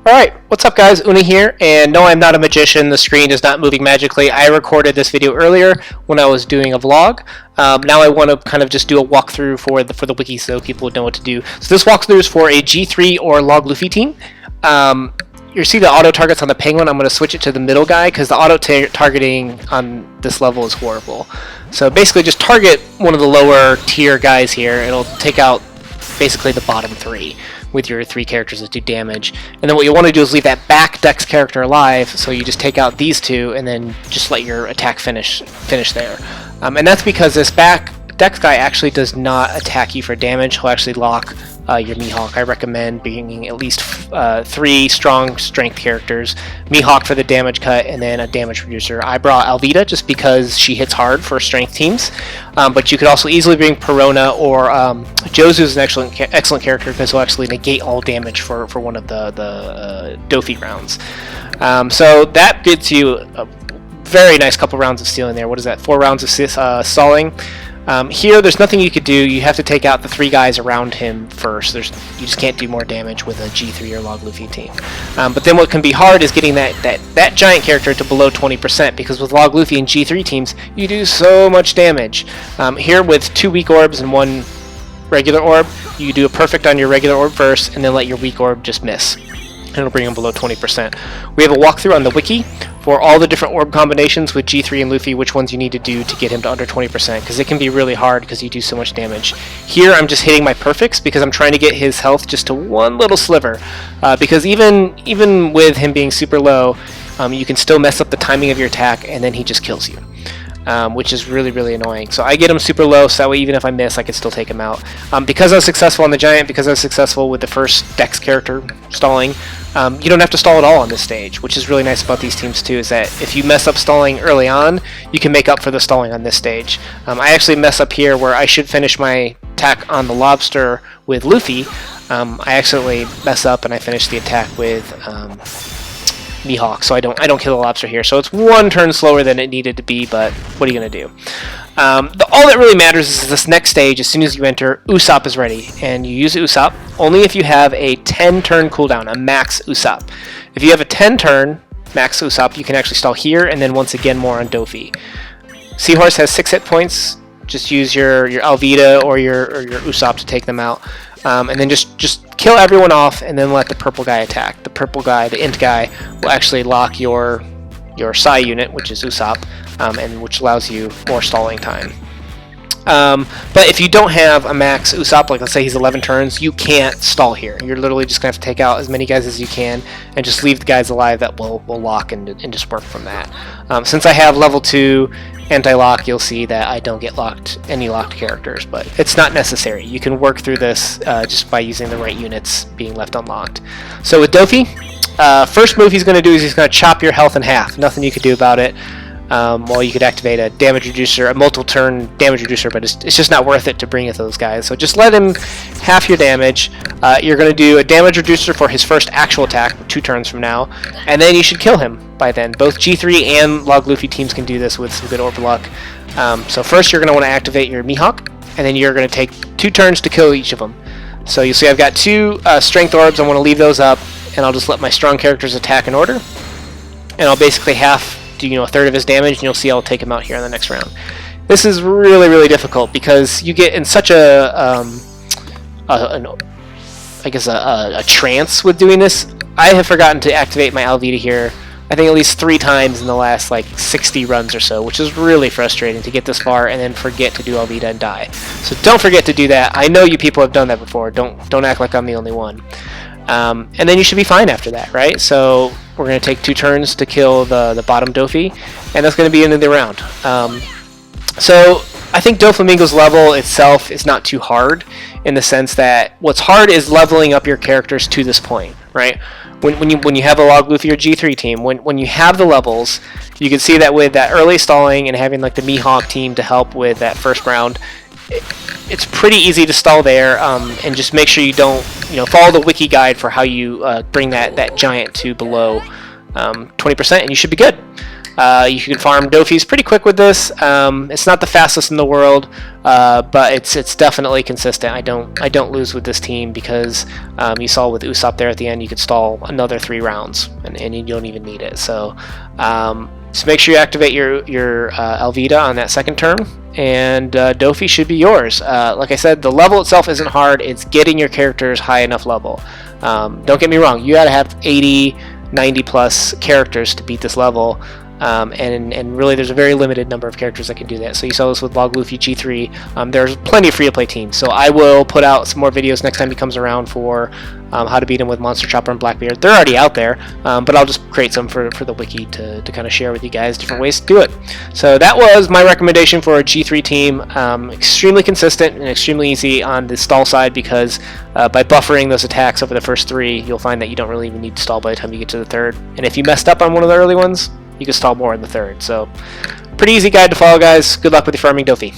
Alright, what's up guys, Una here, and no, I'm not a magician, the screen is not moving magically. I recorded this video earlier when I was doing a vlog. Now I want to kind of just do a walkthrough for the wiki so people would know what to do. So this walkthrough is for a G3 or Log Luffy team. You see the auto targets on the penguin. I'm going to switch it to the middle guy because the auto targeting on this level is horrible. So basically just target one of the lower tier guys here. It'll take out basically the bottom three with your three characters that do damage. And then what you want to do is leave that back Dex character alive, so you just take out these two and then just let your attack finish there. And that's because this back Dex guy actually does not attack you for damage. He'll actually lock your Mihawk. I recommend bringing at least 3 strong strength characters. Mihawk for the damage cut, and then a damage reducer. I brought Alvida just because she hits hard for strength teams, but you could also easily bring Perona, or Jozu is an excellent character because he'll actually negate all damage for one of the Dofy rounds. So that gets you a very nice couple rounds of stealing there. What is that? 4 rounds of stalling. Here, there's nothing you could do. You have to take out the 3 guys around him first. You just can't do more damage with a G3 or Log Luffy team. But then what can be hard is getting that giant character to below 20%, because with Log Luffy and G3 teams, you do so much damage. Here, with 2 weak orbs and 1 regular orb, you do a perfect on your regular orb first, and then let your weak orb just miss. And it'll bring them below 20%. We have a walkthrough on the wiki for all the different orb combinations with G3 and Luffy, which ones you need to do to get him to under 20%, because it can be really hard because you do so much damage. Here I'm just hitting my perfects because I'm trying to get his health just to one little sliver, because even with him being super low, you can still mess up the timing of your attack and then he just kills you. Which is really annoying. So I get him super low, so that way even if I miss, I can still take him out. Because I was successful on the Giant, because I was successful with the first Dex character stalling, you don't have to stall at all on this stage, which is really nice about these teams too, is that if you mess up stalling early on, you can make up for the stalling on this stage. I actually mess up here where I should finish my attack on the lobster with Luffy. I accidentally mess up and I finish the attack with Mihawk, so I don't kill the lobster here. So it's 1 turn slower than it needed to be, but what are you going to do? All that really matters is this next stage. As soon as you enter, Usopp is ready, and you use Usopp only if you have a 10 turn cooldown, a max Usopp. If you have a 10 turn max Usopp, you can actually stall here, and then once again more on Dofy. Seahorse has 6 hit points. Just use your Alvida or your Usopp to take them out. And then just kill everyone off, and then let the purple guy attack. The purple guy, the int guy, will actually lock your Psy unit, which is Usopp, and which allows you more stalling time. But if you don't have a max Usopp, like let's say he's 11 turns, you can't stall here. You're literally just going to have to take out as many guys as you can and just leave the guys alive that will lock and just work from that. Since I have level 2 anti-lock, you'll see that I don't get any locked characters, but it's not necessary. You can work through this just by using the right units being left unlocked. So with Dofy, first move he's going to do is he's going to chop your health in half. Nothing you can do about it. Well, you could activate a damage reducer, a multiple turn damage reducer, but it's just not worth it to bring it to those guys. So just let him half your damage. You're going to do a damage reducer for his first actual attack 2 turns from now, and then you should kill him by then. Both G3 and Log Luffy teams can do this with some good orb luck. So first you're going to want to activate your Mihawk, and then you're going to take 2 turns to kill each of them. So you see I've got 2 strength orbs. I want to leave those up, and I'll just let my strong characters attack in order, and I'll basically do a third of his damage, and you'll see I'll take him out here in the next round. This is really difficult because you get in such a trance with doing this. I have forgotten to activate my Alvida here, I think at least 3 times in the last like 60 runs or so, which is really frustrating to get this far and then forget to do Alvida and die. So don't forget to do that. I know you people have done that before. Don't act like I'm the only one. And then you should be fine after that, right? So we're going to take 2 turns to kill the bottom Dofy, and that's going to be the end of the round. So I think Doflamingo's level itself is not too hard, in the sense that what's hard is leveling up your characters to this point, right? When you have a Log Luffy or G3 team, when you have the levels, you can see that with that early stalling and having like the Mihawk team to help with that first round, it's pretty easy to stall there, and just make sure you don't, follow the wiki guide for how you bring that giant to below 20%, and you should be good. You can farm Dofis pretty quick with this. It's not the fastest in the world, but it's definitely consistent. I don't lose with this team because you saw with Usopp there at the end, you could stall another 3 rounds, and you don't even need it. So make sure you activate your Alvida on that second turn, and Dofi should be yours. Like I said, the level itself isn't hard. It's getting your characters high enough level. Don't get me wrong, you gotta have 80, 90 plus characters to beat this level. And really there's a very limited number of characters that can do that. So you saw this with Log Luffy G3. There's plenty of free-to-play teams, so I will put out some more videos next time he comes around for how to beat him with Monster Chopper and Blackbeard. They're already out there, but I'll just create some for the wiki to kind of share with you guys different ways to do it. So that was my recommendation for a G3 team. Extremely consistent and extremely easy on the stall side because by buffering those attacks over the first 3, you'll find that you don't really even need to stall by the time you get to the 3rd. And if you messed up on one of the early ones, you can stall more in the 3rd. So pretty easy guide to follow, guys. Good luck with your farming, Dofi.